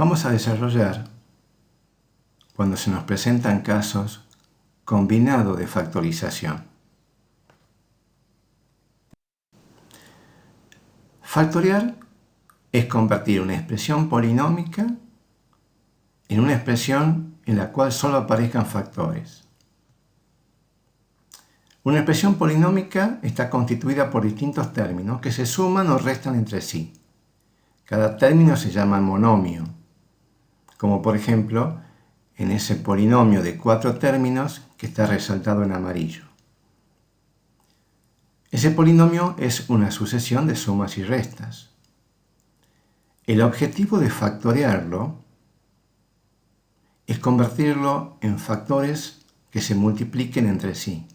vamos a desarrollar cuando se nos presentan casos combinados de factorización. Factoriar es convertir una expresión polinómica en una expresión en la cual solo aparezcan factores. Una expresión polinómica está constituida por distintos términos que se suman o restan entre sí. Cada término se llama monomio, como por ejemplo en ese polinomio de 4 términos que está resaltado en amarillo. Ese polinomio es una sucesión de sumas y restas. El objetivo de factoriarlo es convertirlo en factores que se multipliquen entre sí.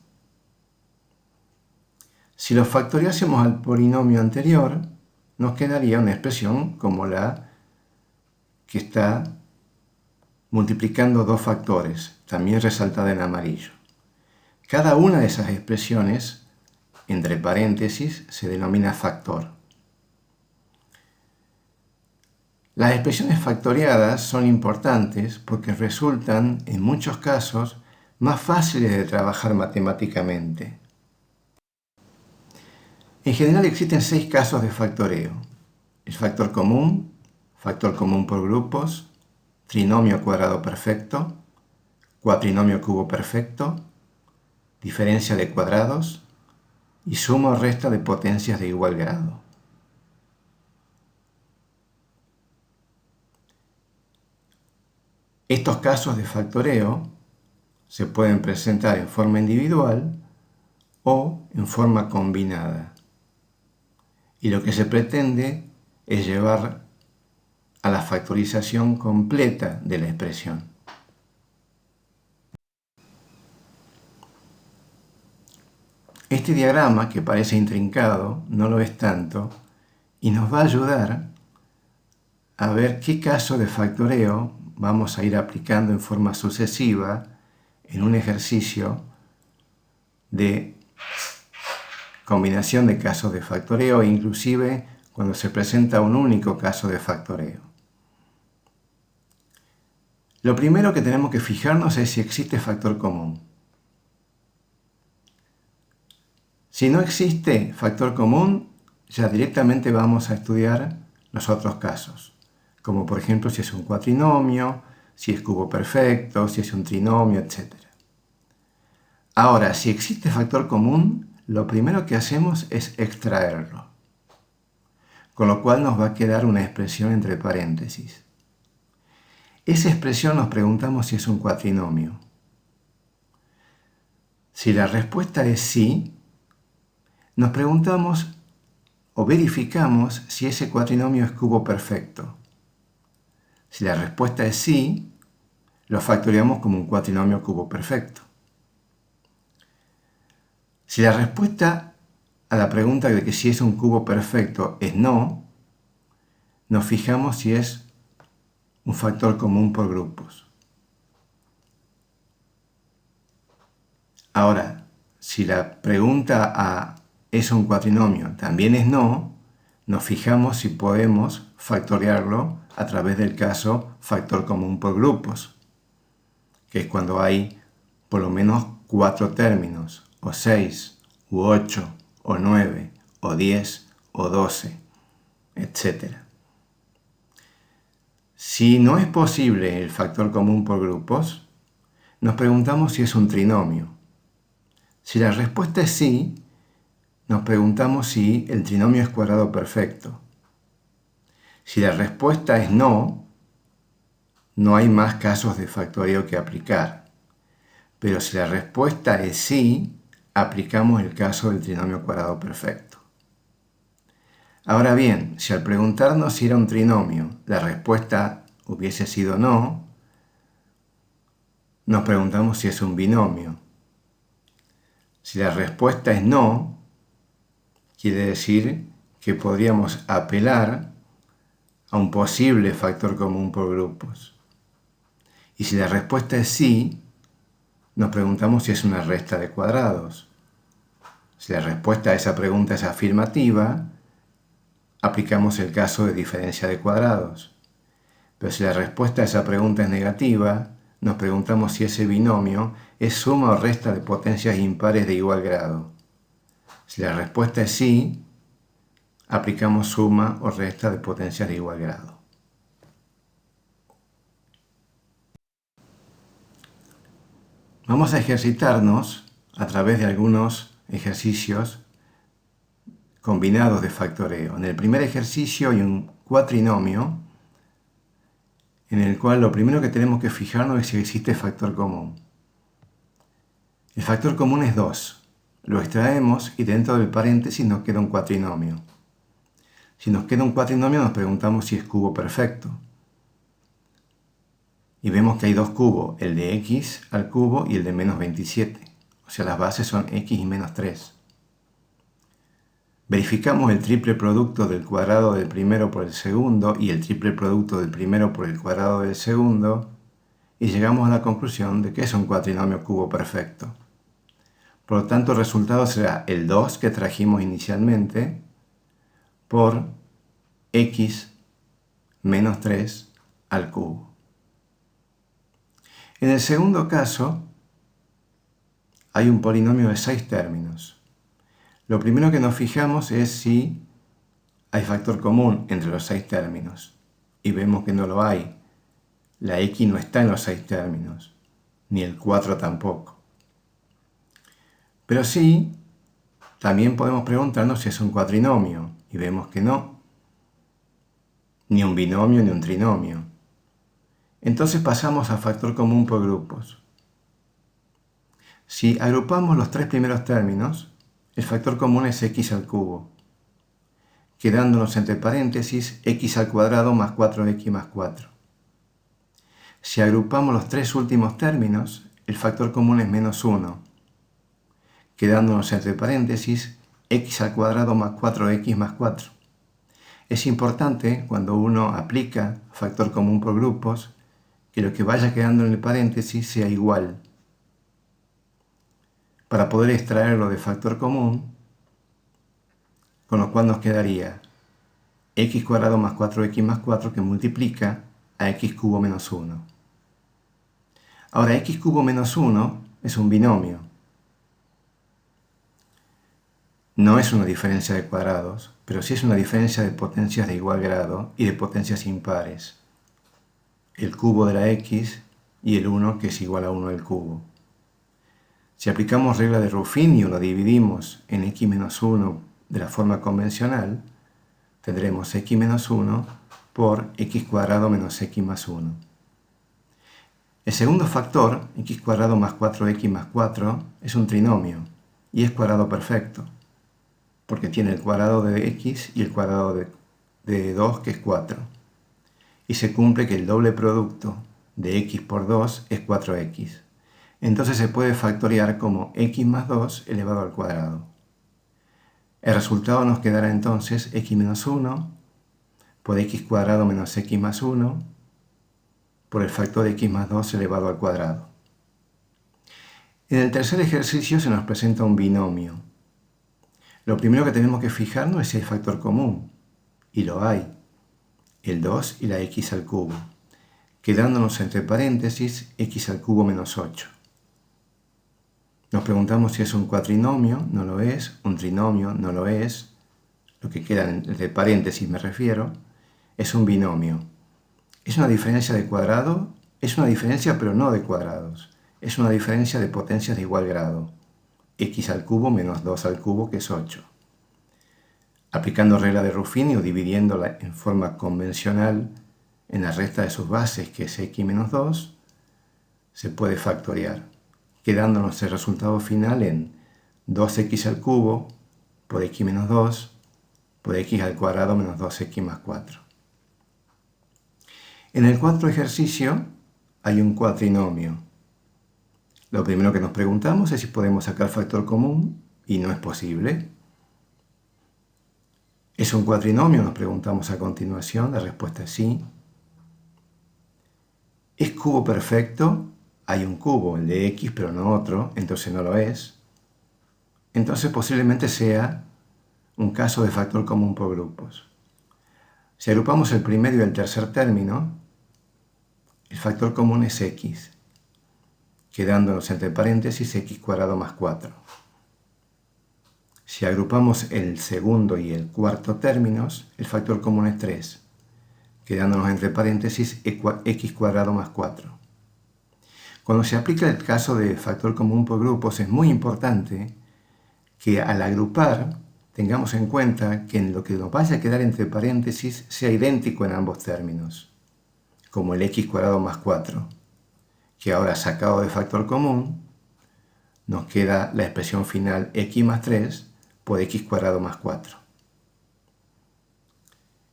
Si lo factoriásemos al polinomio anterior, nos quedaría una expresión como la que está multiplicando 2 factores, también resaltada en amarillo. Cada una de esas expresiones, entre paréntesis, se denomina factor. Las expresiones factoriadas son importantes porque resultan, en muchos casos, más fáciles de trabajar matemáticamente. En general existen 6 casos de factoreo: el factor común por grupos, trinomio cuadrado perfecto, cuatrinomio cubo perfecto, diferencia de cuadrados y suma o resta de potencias de igual grado. Estos casos de factoreo se pueden presentar en forma individual o en forma combinada. Y lo que se pretende es llevar a la factorización completa de la expresión. Este diagrama, que parece intrincado, no lo es tanto, y nos va a ayudar a ver qué caso de factoreo vamos a ir aplicando en forma sucesiva en un ejercicio de combinación de casos de factoreo, inclusive cuando se presenta un único caso de factoreo. Lo primero que tenemos que fijarnos es si existe factor común. Si no existe factor común, ya directamente vamos a estudiar los otros casos, como por ejemplo si es un cuatrinomio, si es cubo perfecto, si es un trinomio, etc. Ahora, si existe factor común, lo primero que hacemos es extraerlo, con lo cual nos va a quedar una expresión entre paréntesis. Esa expresión nos preguntamos si es un cuatrinomio. Si la respuesta es sí, nos preguntamos o verificamos si ese cuatrinomio es cubo perfecto. Si la respuesta es sí, lo factoriamos como un cuatrinomio cubo perfecto. Si la respuesta a la pregunta de que si es un cubo perfecto es no, nos fijamos si es un factor común por grupos. Ahora, si la pregunta a ¿es un cuatrinomio? También es no, nos fijamos si podemos factoriarlo a través del caso factor común por grupos, que es cuando hay por lo menos 4 términos, o 6, u 8, o 9, o 10, o 12, etc. Si no es posible el factor común por grupos, nos preguntamos si es un trinomio. Si la respuesta es sí, nos preguntamos si el trinomio es cuadrado perfecto. Si la respuesta es no, no hay más casos de factoreo que aplicar. Pero si la respuesta es sí, aplicamos el caso del trinomio cuadrado perfecto. Ahora bien, si al preguntarnos si era un trinomio, la respuesta hubiese sido no, nos preguntamos si es un binomio. Si la respuesta es no, quiere decir que podríamos apelar a un posible factor común por grupos. Y si la respuesta es sí, nos preguntamos si es una resta de cuadrados. Si la respuesta a esa pregunta es afirmativa, aplicamos el caso de diferencia de cuadrados. Pero si la respuesta a esa pregunta es negativa, nos preguntamos si ese binomio es suma o resta de potencias impares de igual grado. Si la respuesta es sí, aplicamos suma o resta de potencias de igual grado. Vamos a ejercitarnos a través de algunos ejercicios combinados de factoreo. En el primer ejercicio hay un cuatrinomio en el cual lo primero que tenemos que fijarnos es si existe factor común. El factor común es 2. Lo extraemos y dentro del paréntesis nos queda un cuatrinomio. Si nos queda un cuatrinomio nos preguntamos si es cubo perfecto. Y vemos que hay dos cubos, el de x al cubo y el de menos 27. O sea, las bases son x y menos 3. Verificamos el triple producto del cuadrado del primero por el segundo y el triple producto del primero por el cuadrado del segundo y llegamos a la conclusión de que es un cuatrinomio cubo perfecto. Por lo tanto, el resultado será el 2 que trajimos inicialmente por x menos 3 al cubo. En el segundo caso, hay un polinomio de 6 términos. Lo primero que nos fijamos es si hay factor común entre los 6 términos. Y vemos que no lo hay. La x no está en los 6 términos, ni el 4 tampoco. Pero sí, también podemos preguntarnos si es un cuatrinomio, y vemos que no. Ni un binomio ni un trinomio. Entonces pasamos a factor común por grupos. Si agrupamos los 3 primeros términos, el factor común es x al cubo, quedándonos entre paréntesis x al cuadrado más 4x más 4. Si agrupamos los 3 últimos términos, el factor común es menos 1, quedándonos entre paréntesis x al cuadrado más 4x más 4. Es importante, cuando uno aplica factor común por grupos, que lo que vaya quedando en el paréntesis sea igual. Para poder extraerlo de factor común, con lo cual nos quedaría x cuadrado más 4x más 4 que multiplica a x cubo menos 1. Ahora, x cubo menos 1 es un binomio. No es una diferencia de cuadrados, pero sí es una diferencia de potencias de igual grado y de potencias impares. El cubo de la x y el 1 que es igual a 1 al cubo. Si aplicamos regla de Ruffini o lo dividimos en x menos 1 de la forma convencional, tendremos x menos 1 por x cuadrado menos x más 1. El segundo factor, x cuadrado más 4x más 4, es un trinomio y es cuadrado perfecto, porque tiene el cuadrado de x y el cuadrado de 2, que es 4. Y se cumple que el doble producto de x por 2 es 4x. Entonces se puede factoriar como x más 2 elevado al cuadrado. El resultado nos quedará entonces x menos 1 por x cuadrado menos x más 1 por el factor de x más 2 elevado al cuadrado. En el tercer ejercicio se nos presenta un binomio. Lo primero que tenemos que fijarnos es si hay factor común, y lo hay, el 2 y la x al cubo, quedándonos entre paréntesis x al cubo menos 8. Nos preguntamos si es un cuatrinomio, no lo es, un trinomio, no lo es, lo que queda entre paréntesis me refiero, es un binomio. ¿Es una diferencia de cuadrado? Es una diferencia pero no de cuadrados, es una diferencia de potencias de igual grado, x al cubo menos 2 al cubo, que es 8. Aplicando regla de Ruffini o dividiéndola en forma convencional en la resta de sus bases, que es x menos 2, se puede factoriar, quedándonos el resultado final en 2x al cubo por x menos 2 por x al cuadrado menos 2x más 4. En el cuarto ejercicio hay un cuatrinomio. Lo primero que nos preguntamos es si podemos sacar factor común, y no es posible. ¿Es un cuatrinomio? Nos preguntamos a continuación. La respuesta es sí. ¿Es cubo perfecto? Hay un cubo, el de x, pero no otro, entonces no lo es. Entonces posiblemente sea un caso de factor común por grupos. Si agrupamos el primero y el tercer término, el factor común es x, quedándonos entre paréntesis x cuadrado más 4. Si agrupamos el segundo y el cuarto términos, el factor común es 3, quedándonos entre paréntesis x cuadrado más 4. Cuando se aplica el caso de factor común por grupos, es muy importante que al agrupar tengamos en cuenta que en lo que nos vaya a quedar entre paréntesis sea idéntico en ambos términos, como el x cuadrado más 4, que ahora sacado de factor común, nos queda la expresión final x más 3 por x cuadrado más 4.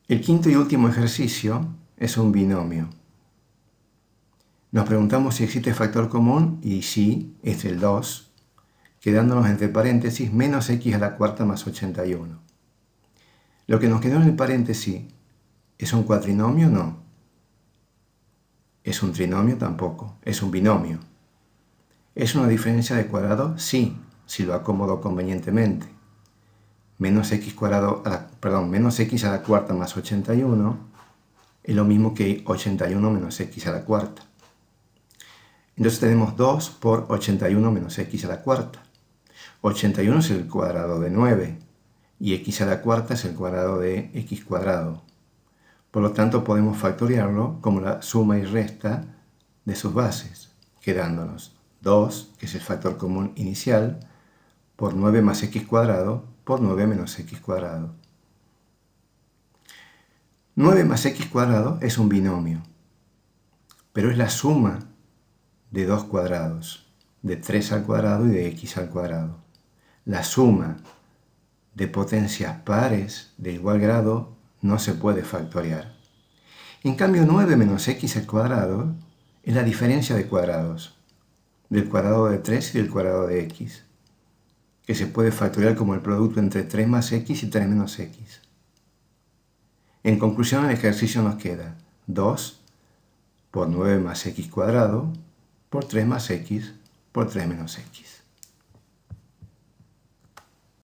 El quinto y último ejercicio es un binomio. Nos preguntamos si existe factor común y sí, es el 2, quedándonos entre paréntesis menos x a la cuarta más 81. Lo que nos quedó en el paréntesis, ¿es un cuatrinomio? No. ¿Es un trinomio? Tampoco. ¿Es un binomio? ¿Es una diferencia de cuadrado? Sí, si lo acomodo convenientemente. Menos x a la cuarta más 81 es lo mismo que 81 menos x a la cuarta. Entonces tenemos 2 por 81 menos x a la cuarta. 81 es el cuadrado de 9 y x a la cuarta es el cuadrado de x cuadrado. Por lo tanto podemos factoriarlo como la suma y resta de sus bases, quedándonos 2, que es el factor común inicial, por 9 más x cuadrado por 9 menos x cuadrado. 9 más x cuadrado es un binomio, pero es la suma de dos cuadrados, de 3 al cuadrado y de x al cuadrado. La suma de potencias pares de igual grado no se puede factoriar. En cambio, 9 menos x al cuadrado es la diferencia de cuadrados, del cuadrado de 3 y del cuadrado de x, que se puede factoriar como el producto entre 3 más x y 3 menos x. En conclusión, el ejercicio nos queda 2 por 9 más x cuadrado por 3 más x por 3 menos x.